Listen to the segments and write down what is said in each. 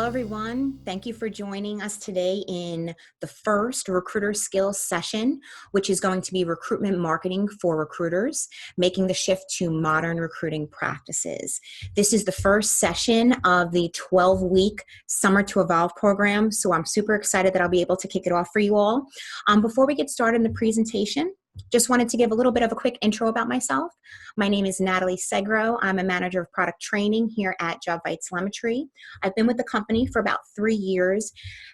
Hello, everyone. Thank you for joining us today in the first recruiter skills session, which is going to be recruitment marketing for recruiters, making the shift to modern recruiting practices. This is the first session of the 12-week Summer to Evolve program, so I'm super excited that I'll be able to kick it off for you all. Before we get started in the presentation, just wanted to give a little bit of a quick intro about myself. My name is Natalie Segro. I'm a manager of product training here at Jobvite Telemetry. I've been with the company for about 3 years,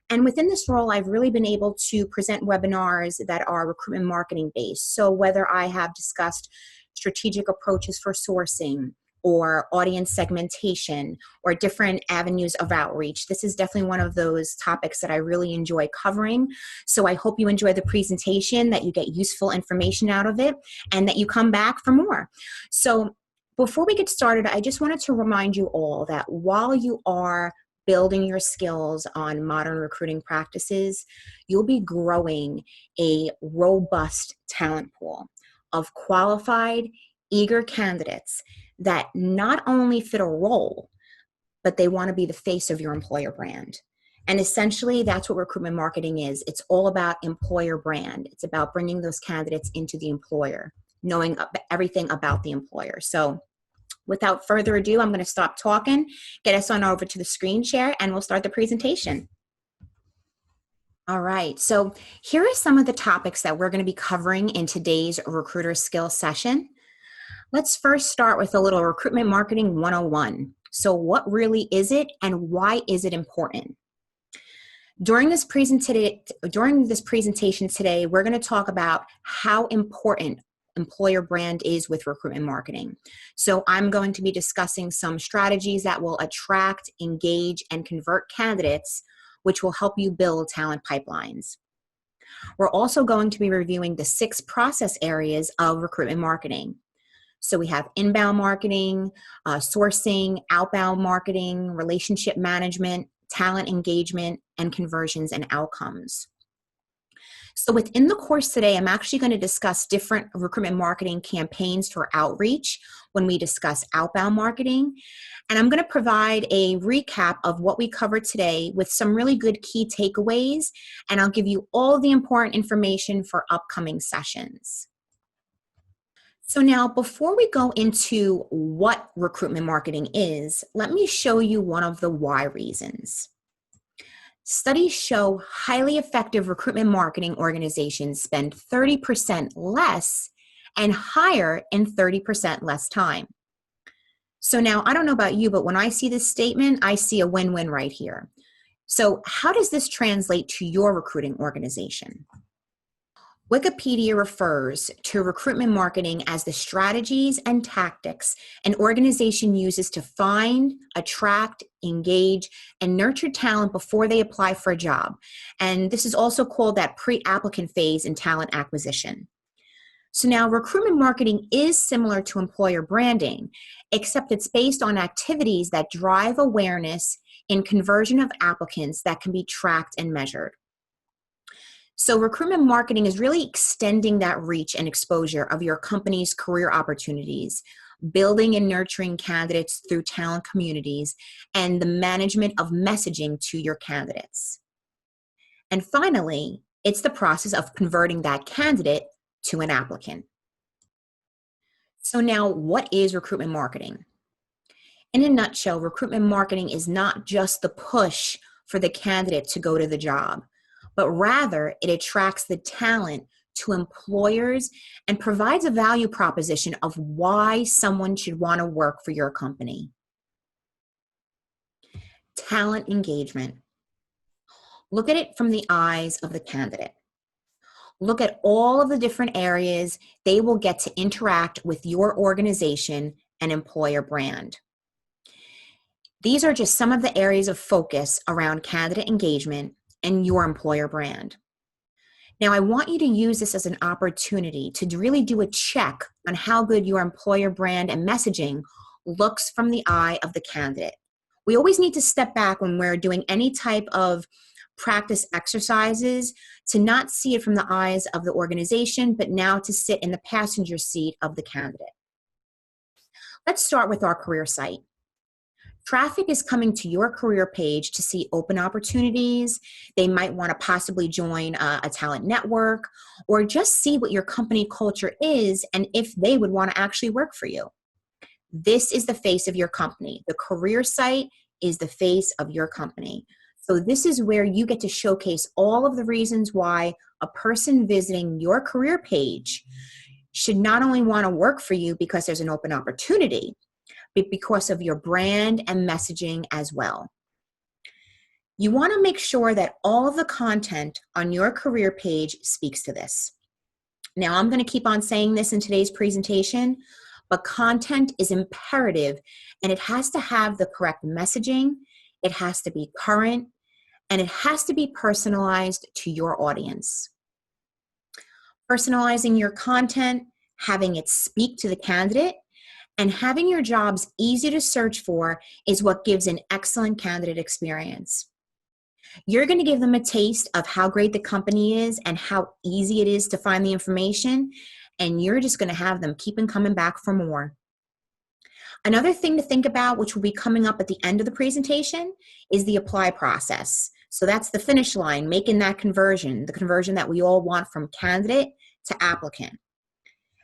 and within this role, I've really been able to present webinars that are recruitment marketing based. So whether I have discussed strategic approaches for sourcing, or audience segmentation, or different avenues of outreach. This is definitely one of those topics that I really enjoy covering. So I hope you enjoy the presentation, that you get useful information out of it, and that you come back for more. So before we get started, I just wanted to remind you all that while you are building your skills on modern recruiting practices, you'll be growing a robust talent pool of qualified, eager candidates that not only fit a role, but they want to be the face of your employer brand. And essentially, that's what recruitment marketing is. It's all about employer brand. It's about bringing those candidates into the employer, knowing everything about the employer. So without further ado, I'm going to stop talking, get us on over to the screen share, and we'll start the presentation. All right, so here are some of the topics that we're going to be covering in today's recruiter skills session. Let's first start with a little recruitment marketing 101. So what really is it and why is it important? During this presentation today, we're going to talk about how important employer brand is with recruitment marketing. So I'm going to be discussing some strategies that will attract, engage, and convert candidates, which will help you build talent pipelines. We're also going to be reviewing the 6 process areas of recruitment marketing. So we have inbound marketing, sourcing, outbound marketing, relationship management, talent engagement, and conversions and outcomes. So within the course today, I'm actually going to discuss different recruitment marketing campaigns for outreach when we discuss outbound marketing. And I'm going to provide a recap of what we covered today with some really good key takeaways. And I'll give you all the important information for upcoming sessions. So now, before we go into what recruitment marketing is, let me show you one of the why reasons. Studies show highly effective recruitment marketing organizations spend 30% less and hire in 30% less time. So now, I don't know about you, but when I see this statement, I see a win-win right here. So how does this translate to your recruiting organization? Wikipedia refers to recruitment marketing as the strategies and tactics an organization uses to find, attract, engage, and nurture talent before they apply for a job. And this is also called that pre-applicant phase in talent acquisition. So now recruitment marketing is similar to employer branding, except it's based on activities that drive awareness in conversion of applicants that can be tracked and measured. So recruitment marketing is really extending that reach and exposure of your company's career opportunities, building and nurturing candidates through talent communities, and the management of messaging to your candidates. And finally, it's the process of converting that candidate to an applicant. So now, what is recruitment marketing? In a nutshell, recruitment marketing is not just the push for the candidate to go to the job, but rather it attracts the talent to employers and provides a value proposition of why someone should want to work for your company. Talent engagement. Look at it from the eyes of the candidate. Look at all of the different areas they will get to interact with your organization and employer brand. These are just some of the areas of focus around candidate engagement and your employer brand. Now, I want you to use this as an opportunity to really do a check on how good your employer brand and messaging looks from the eye of the candidate. We always need to step back when we're doing any type of practice exercises to not see it from the eyes of the organization, but now to sit in the passenger seat of the candidate. Let's start with our career site. Traffic is coming to your career page to see open opportunities. They might want to possibly join a talent network or just see what your company culture is and if they would want to actually work for you. This is the face of your company. The career site is the face of your company. So this is where you get to showcase all of the reasons why a person visiting your career page should not only want to work for you because there's an open opportunity, but because of your brand and messaging as well. You want to make sure that all of the content on your career page speaks to this. Now, I'm going to keep on saying this in today's presentation, but content is imperative and it has to have the correct messaging, it has to be current, and it has to be personalized to your audience. Personalizing your content, having it speak to the candidate, and having your jobs easy to search for is what gives an excellent candidate experience. You're going to give them a taste of how great the company is and how easy it is to find the information, and you're just going to have them keep on coming back for more. Another thing to think about, which will be coming up at the end of the presentation, is the apply process. So that's the finish line, making that conversion, the conversion that we all want from candidate to applicant.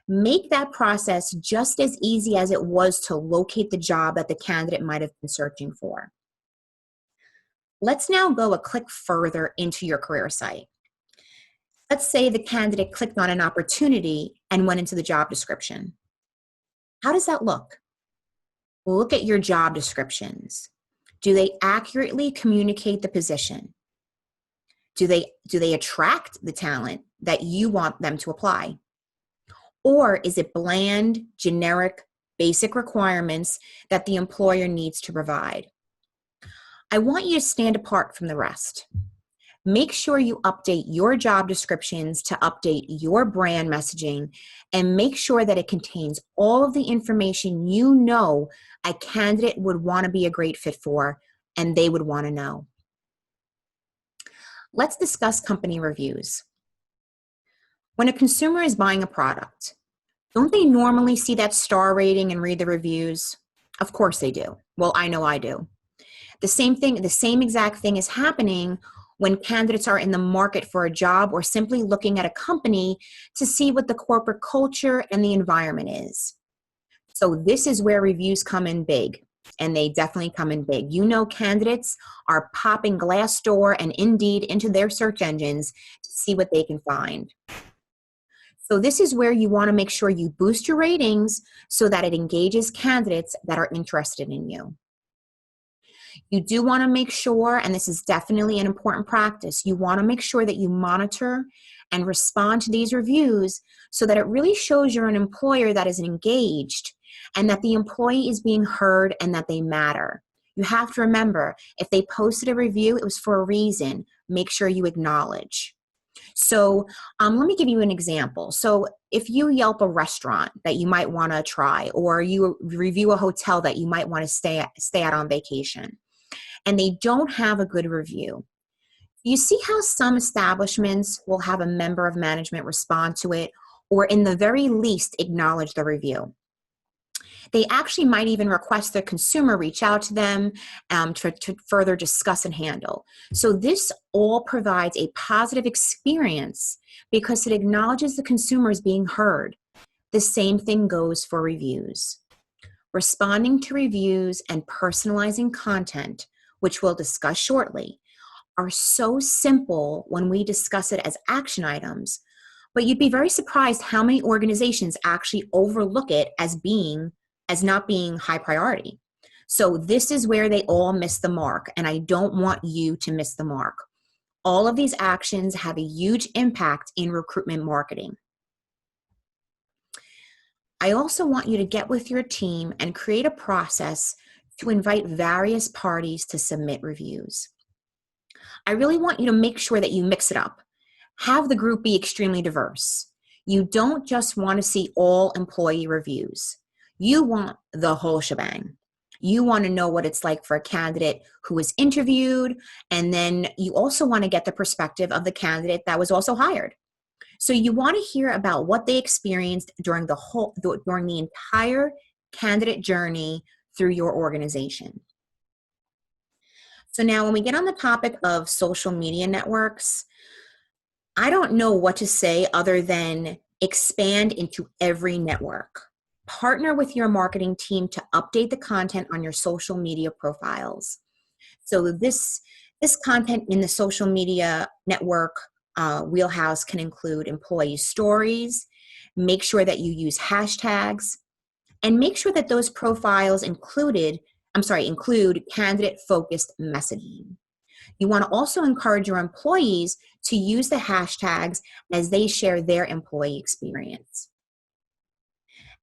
Make that process just as easy as it was to locate the job that the candidate might have been searching for. Let's now go a click further into your career site. Let's say the candidate clicked on an opportunity and went into the job description. How does that look? Look at your job descriptions. Do they accurately communicate the position? Do they attract the talent that you want them to apply? Or is it bland, generic, basic requirements that the employer needs to provide? I want you to stand apart from the rest. Make sure you update your job descriptions to update your brand messaging and make sure that it contains all of the information you know a candidate would want to be a great fit for and they would want to know. Let's discuss company reviews. When a consumer is buying a product, don't they normally see that star rating and read the reviews? Of course they do. Well, I know I do. The same exact thing is happening when candidates are in the market for a job or simply looking at a company to see what the corporate culture and the environment is. So this is where reviews come in big, and they definitely come in big. You know, candidates are popping Glassdoor and Indeed into their search engines to see what they can find. So this is where you want to make sure you boost your ratings so that it engages candidates that are interested in you. You do want to make sure, and this is definitely an important practice, you want to make sure that you monitor and respond to these reviews so that it really shows you're an employer that is engaged and that the employee is being heard and that they matter. You have to remember, if they posted a review, it was for a reason. Make sure you acknowledge. So let me give you an example. So if you Yelp a restaurant that you might want to try, or you review a hotel that you might want to stay at on vacation, and they don't have a good review, you see how some establishments will have a member of management respond to it, or in the very least acknowledge the review. They actually might even request the consumer reach out to them to further discuss and handle. So this all provides a positive experience because it acknowledges the consumer is being heard. The same thing goes for reviews. Responding to reviews and personalizing content, which we'll discuss shortly, are so simple when we discuss it as action items, but you'd be very surprised how many organizations actually overlook it as not being high priority. So this is where they all miss the mark, and I don't want you to miss the mark. All of these actions have a huge impact in recruitment marketing. I also want you to get with your team and create a process to invite various parties to submit reviews. I really want you to make sure that you mix it up. Have the group be extremely diverse. You don't just want to see all employee reviews. You want the whole shebang. You want to know what it's like for a candidate who was interviewed, and then you also want to get the perspective of the candidate that was also hired. So you want to hear about what they experienced during the entire candidate journey through your organization. So now when we get on the topic of social media networks, I don't know what to say other than expand into every network. Partner with your marketing team to update the content on your social media profiles. So this content in the social media network wheelhouse can include employee stories. Make sure that you use hashtags, and make sure that those profiles include candidate-focused messaging. You want to also encourage your employees to use the hashtags as they share their employee experience.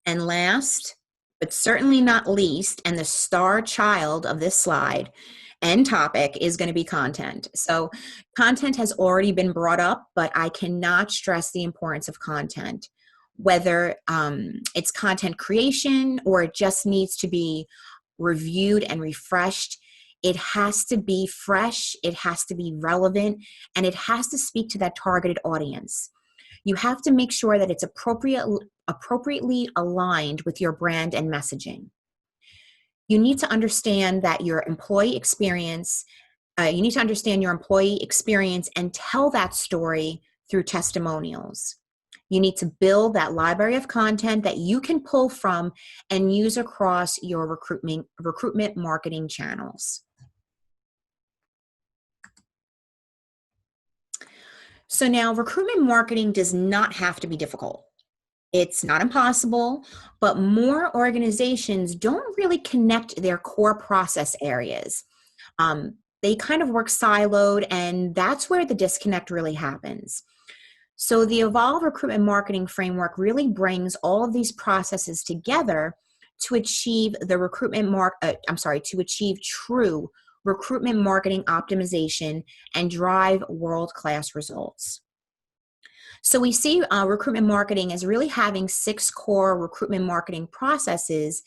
And last, but certainly not least, and the star child of this slide and topic is going to be content. So content has already been brought up, but I cannot stress the importance of content. Whether it's content creation or it just needs to be reviewed and refreshed, it has to be fresh, it has to be relevant, and it has to speak to that targeted audience. You have to make sure that it's appropriately aligned with your brand and messaging. You need to understand that your employee experience, and tell that story through testimonials. You need to build that library of content that you can pull from and use across your recruitment marketing channels. So now recruitment marketing does not have to be difficult. It's not impossible, but more organizations don't really connect their core process areas. They kind of work siloed, and that's where the disconnect really happens. So the Evolve Recruitment Marketing Framework really brings all of these processes together to achieve to achieve true recruitment marketing optimization and drive world-class results. So we see recruitment marketing as really having 6 core recruitment marketing processes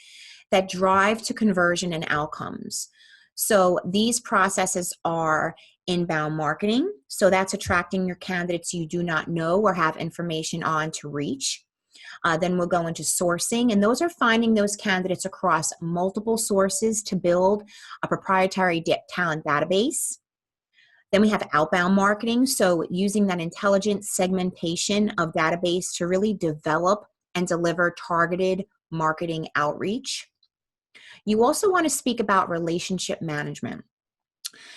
that drive to conversion and outcomes. So these processes are inbound marketing. So that's attracting your candidates you do not know or have information on to reach. Then we'll go into sourcing, and those are finding those candidates across multiple sources to build a proprietary talent database. Then we have outbound marketing, so using that intelligent segmentation of database to really develop and deliver targeted marketing outreach. You also want to speak about relationship management.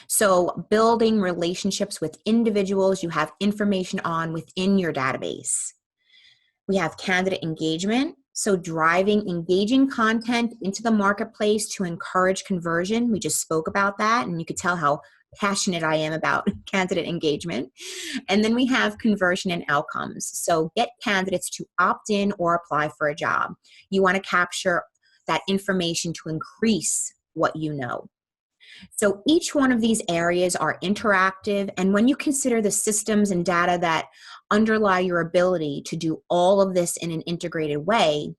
So building relationships with individuals you have information on within your database. We have candidate engagement, so driving engaging content into the marketplace to encourage conversion. We just spoke about that, and you could tell how passionate I am about candidate engagement. And then we have conversion and outcomes. So get candidates to opt in or apply for a job. You want to capture that information to increase what you know. So each one of these areas are interactive, and when you consider the systems and data that underlie your ability to do all of this in an integrated way,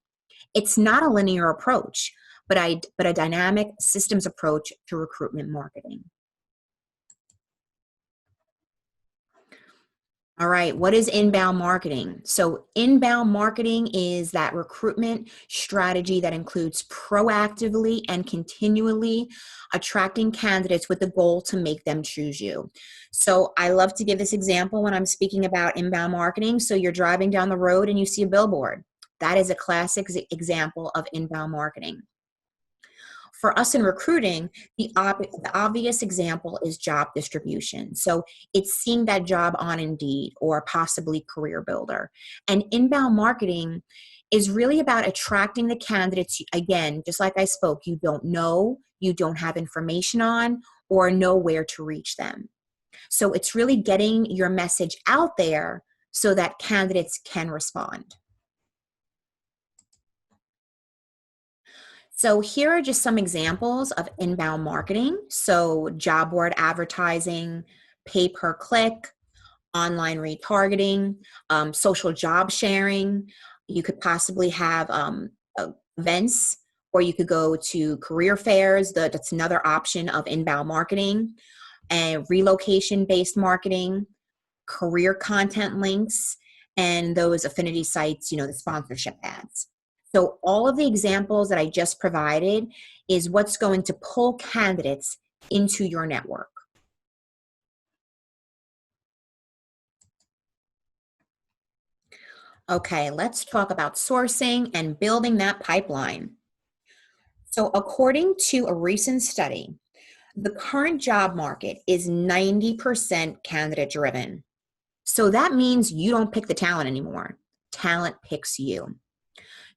it's not a linear approach, but a dynamic systems approach to recruitment marketing. All right, what is inbound marketing? So inbound marketing is that recruitment strategy that includes proactively and continually attracting candidates with the goal to make them choose you. So I love to give this example when I'm speaking about inbound marketing. So you're driving down the road and you see a billboard. That is a classic example of inbound marketing. For us in recruiting, the obvious example is job distribution. So it's seeing that job on Indeed or possibly Career Builder. And inbound marketing is really about attracting the candidates, again, just like I spoke, you don't know, you don't have information on, or know where to reach them. So it's really getting your message out there so that candidates can respond. So here are just some examples of inbound marketing. So job board advertising, pay per click, online retargeting, social job sharing. You could possibly have events, or you could go to career fairs. That's another option of inbound marketing. And relocation-based marketing, career content links, and those affinity sites, the sponsorship ads. So all of the examples that I just provided is what's going to pull candidates into your network. Okay, let's talk about sourcing and building that pipeline. So according to a recent study, the current job market is 90% candidate driven. So that means you don't pick the talent anymore. Talent picks you.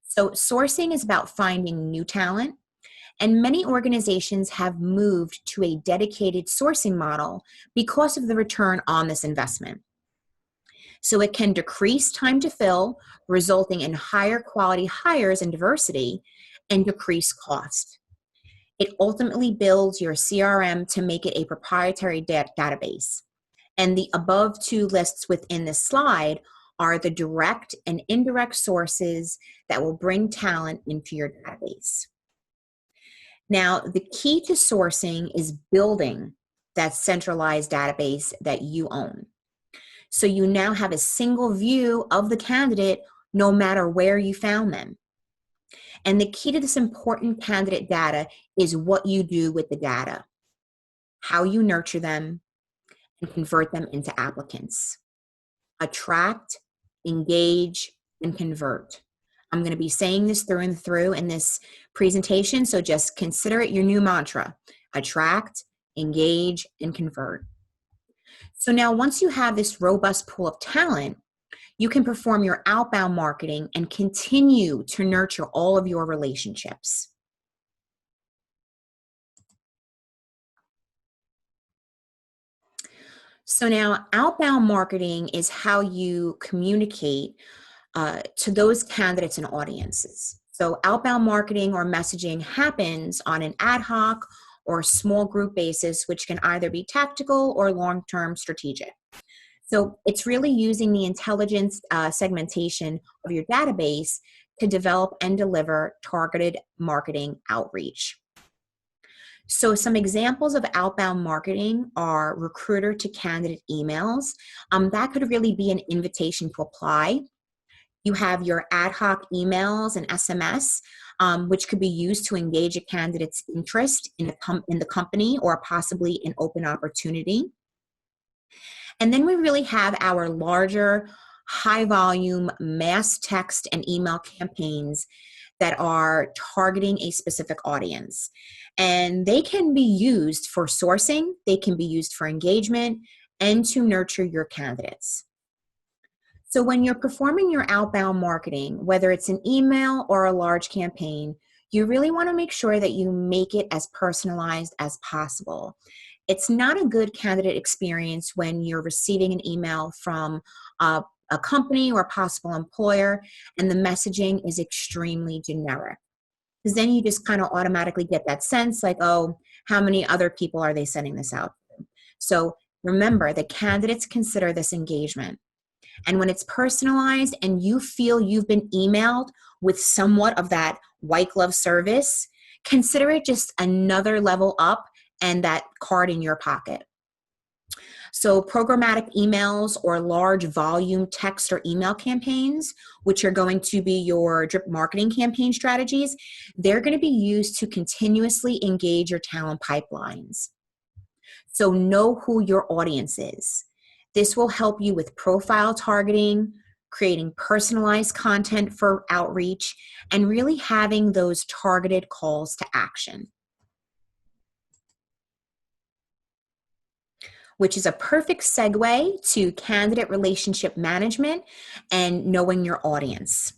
So sourcing is about finding new talent, and many organizations have moved to a dedicated sourcing model because of the return on this investment. So it can decrease time to fill, resulting in higher quality hires and diversity, and decrease cost. It ultimately builds your CRM to make it a proprietary database. And the above two lists within this slide are the direct and indirect sources that will bring talent into your database. Now, the key to sourcing is building that centralized database that you own. So you now have a single view of the candidate no matter where you found them. And the key to this important candidate data is what you do with the data, how you nurture them, and convert them into applicants. Attract, engage, and convert. I'm going to be saying this through and through in this presentation, so just consider it your new mantra. Attract, engage, and convert. So now once you have this robust pool of talent, you can perform your outbound marketing and continue to nurture all of your relationships. So now outbound marketing is how you communicate to those candidates and audiences. So outbound marketing or messaging happens on an ad hoc or small group basis, which can either be tactical or long-term strategic. So it's really using the intelligence segmentation of your database to develop and deliver targeted marketing outreach. So some examples of outbound marketing are recruiter to candidate emails. That could really be an invitation to apply. You have your ad hoc emails and SMS, which could be used to engage a candidate's interest in the company or possibly an open opportunity. And then we really have our larger, high volume mass text and email campaigns that are targeting a specific audience. And they can be used for sourcing, they can be used for engagement, and to nurture your candidates. So when you're performing your outbound marketing, whether it's an email or a large campaign, you really want to make sure that you make it as personalized as possible. It's not a good candidate experience when you're receiving an email from a company or a possible employer and the messaging is extremely generic. Because then you just kind of automatically get that sense like, oh, how many other people are they sending this out to? So remember, the candidates consider this engagement. And when it's personalized and you feel you've been emailed with somewhat of that white glove service, consider it just another level up and that card in your pocket. So programmatic emails or large volume text or email campaigns, which are going to be your drip marketing campaign strategies, they're going to be used to continuously engage your talent pipelines. So know who your audience is. This will help you with profile targeting, creating personalized content for outreach, and really having those targeted calls to action, which is a perfect segue to candidate relationship management and knowing your audience.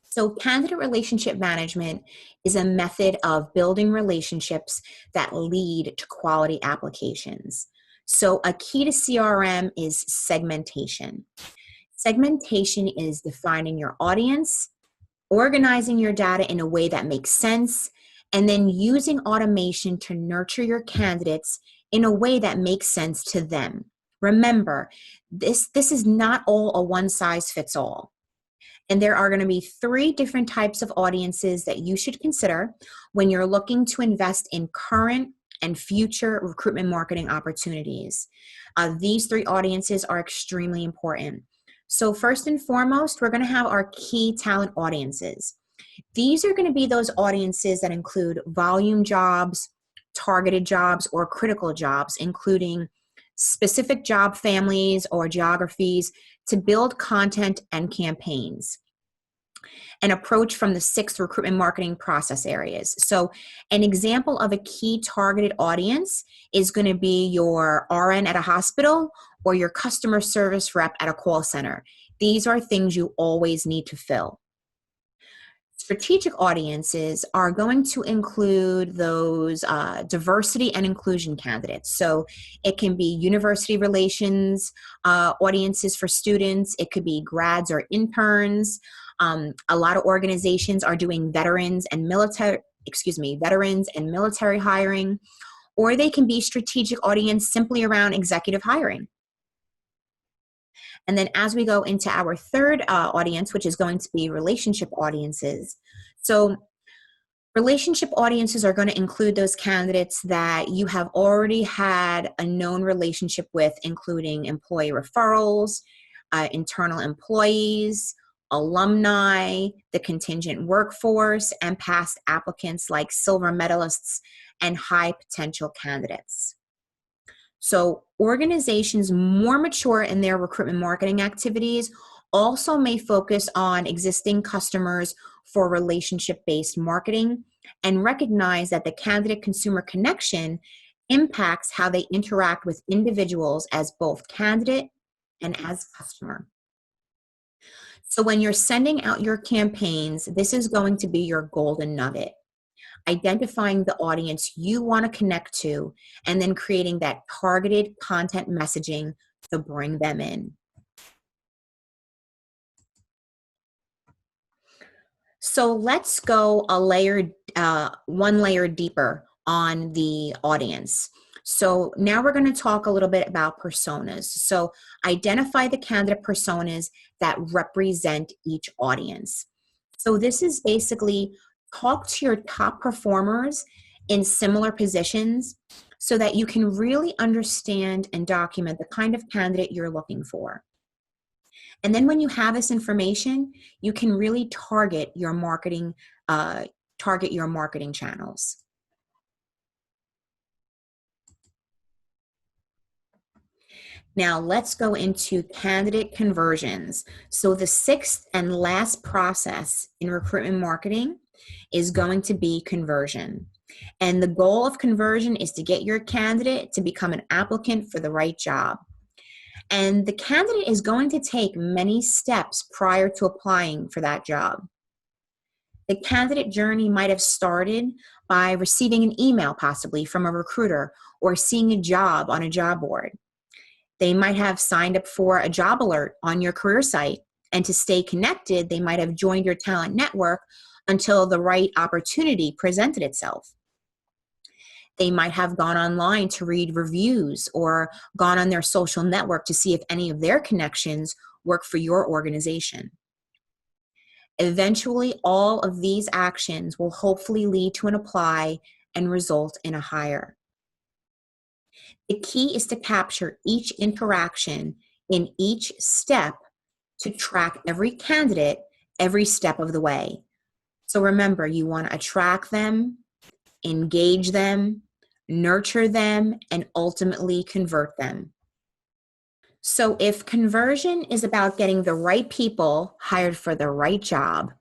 So candidate relationship management is a method of building relationships that lead to quality applications. So a key to CRM is segmentation. Segmentation is defining your audience, organizing your data in a way that makes sense, and then using automation to nurture your candidates in a way that makes sense to them. Remember, this is not all a one-size-fits-all. And there are going to be 3 different types of audiences that you should consider when you're looking to invest in current and future recruitment marketing opportunities. These 3 audiences are extremely important. So first and foremost, we're going to have our key talent audiences. These are going to be those audiences that include volume jobs, targeted jobs, or critical jobs, including specific job families or geographies to build content and campaigns. An approach from the 6 recruitment marketing process areas. So an example of a key targeted audience is going to be your RN at a hospital or your customer service rep at a call center. These are things you always need to fill. Strategic audiences are going to include those diversity and inclusion candidates. So it can be university relations audiences for students. It could be grads or interns. A lot of organizations are doing veterans and military hiring, or they can be strategic audience simply around executive hiring. And then as we go into our third audience, which is going to be relationship audiences. So relationship audiences are going to include those candidates that you have already had a known relationship with, including employee referrals, internal employees, alumni, the contingent workforce, and past applicants like silver medalists and high potential candidates. So organizations more mature in their recruitment marketing activities also may focus on existing customers for relationship-based marketing and recognize that the candidate-consumer connection impacts how they interact with individuals as both candidate and as customer. So when you're sending out your campaigns, this is going to be your golden nugget. Identifying the audience you want to connect to, and then creating that targeted content messaging to bring them in. So let's go one layer deeper on the audience. So now we're going to talk a little bit about personas. So identify the candidate personas that represent each audience. So this is basically talk to your top performers in similar positions so that you can really understand and document the kind of candidate you're looking for. And then when you have this information, you can really target your marketing channels. Now let's go into candidate conversions. So the 6th and last process in recruitment marketing is going to be conversion. And the goal of conversion is to get your candidate to become an applicant for the right job. And the candidate is going to take many steps prior to applying for that job. The candidate journey might have started by receiving an email possibly from a recruiter or seeing a job on a job board. They might have signed up for a job alert on your career site, and to stay connected, they might have joined your talent network until the right opportunity presented itself. They might have gone online to read reviews or gone on their social network to see if any of their connections work for your organization. Eventually, all of these actions will hopefully lead to an apply and result in a hire. The key is to capture each interaction in each step to track every candidate every step of the way. So remember, you want to attract them, engage them, nurture them, and ultimately convert them. So if conversion is about getting the right people hired for the right job,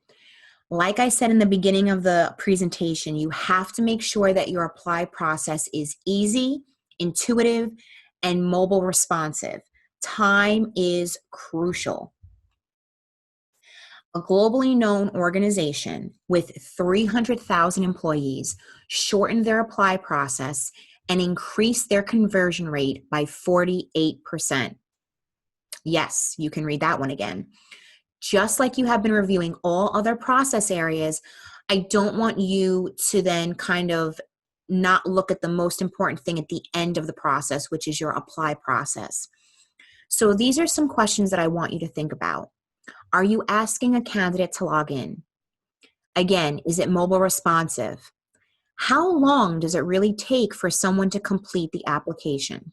like I said in the beginning of the presentation, you have to make sure that your apply process is easy, intuitive, and mobile responsive. Time is crucial. A globally known organization with 300,000 employees shortened their apply process and increased their conversion rate by 48%. Yes, you can read that one again. Just like you have been reviewing all other process areas, I don't want you to then kind of not look at the most important thing at the end of the process, which is your apply process. So these are some questions that I want you to think about. Are you asking a candidate to log in? Again, is it mobile responsive? How long does it really take for someone to complete the application?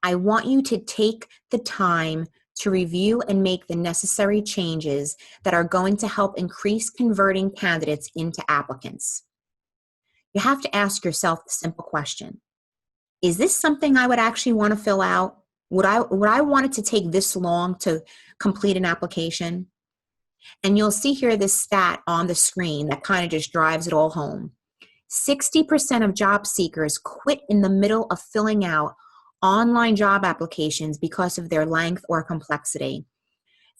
I want you to take the time to review and make the necessary changes that are going to help increase converting candidates into applicants. you have to ask yourself the simple question. Is this something I would actually want to fill out? Would I want it to take this long to complete an application? And you'll see here this stat on the screen that kind of just drives it all home. 60% of job seekers quit in the middle of filling out online job applications because of their length or complexity.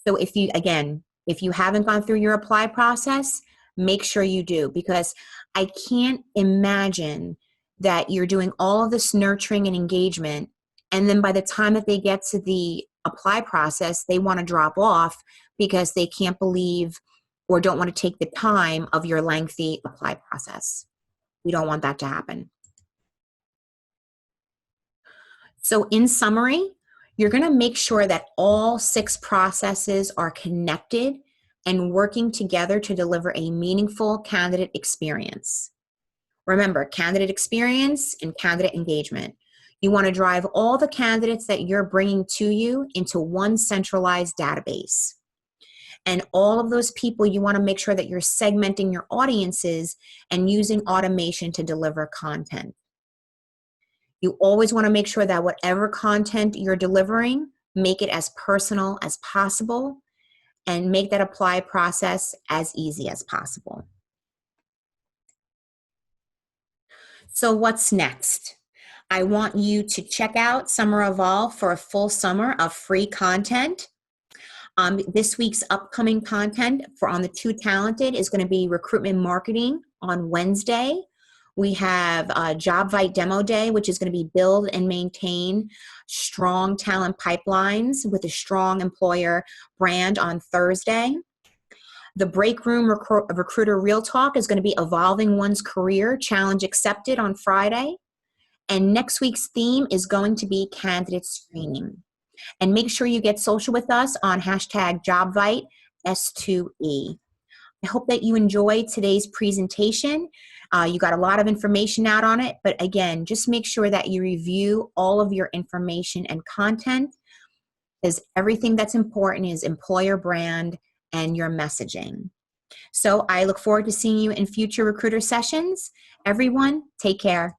So if you haven't gone through your apply process, make sure you do, because I can't imagine that you're doing all of this nurturing and engagement, and then by the time that they get to the apply process, they want to drop off because they can't believe or don't want to take the time of your lengthy apply process. We don't want that to happen. So in summary, you're going to make sure that all 6 processes are connected and working together to deliver a meaningful candidate experience. Remember, candidate experience and candidate engagement. You want to drive all the candidates that you're bringing to you into one centralized database. And all of those people, you want to make sure that you're segmenting your audiences and using automation to deliver content. You always want to make sure that whatever content you're delivering, make it as personal as possible and make that apply process as easy as possible. So what's next? I want you to check out Summer Evolve for a full summer of free content. This week's upcoming content for On the Two Talented is going to be recruitment marketing on Wednesday. We have Jobvite Demo Day, which is going to be build and maintain strong talent pipelines with a strong employer brand on Thursday. The Break Room Recruiter Real Talk is going to be evolving one's career, challenge accepted on Friday. And next week's theme is going to be candidate screening. And make sure you get social with us on hashtag Jobvite S2E. I hope that you enjoyed today's presentation. You got a lot of information out on it, but again, just make sure that you review all of your information and content, because everything that's important is employer brand and your messaging. So I look forward to seeing you in future recruiter sessions. Everyone, take care.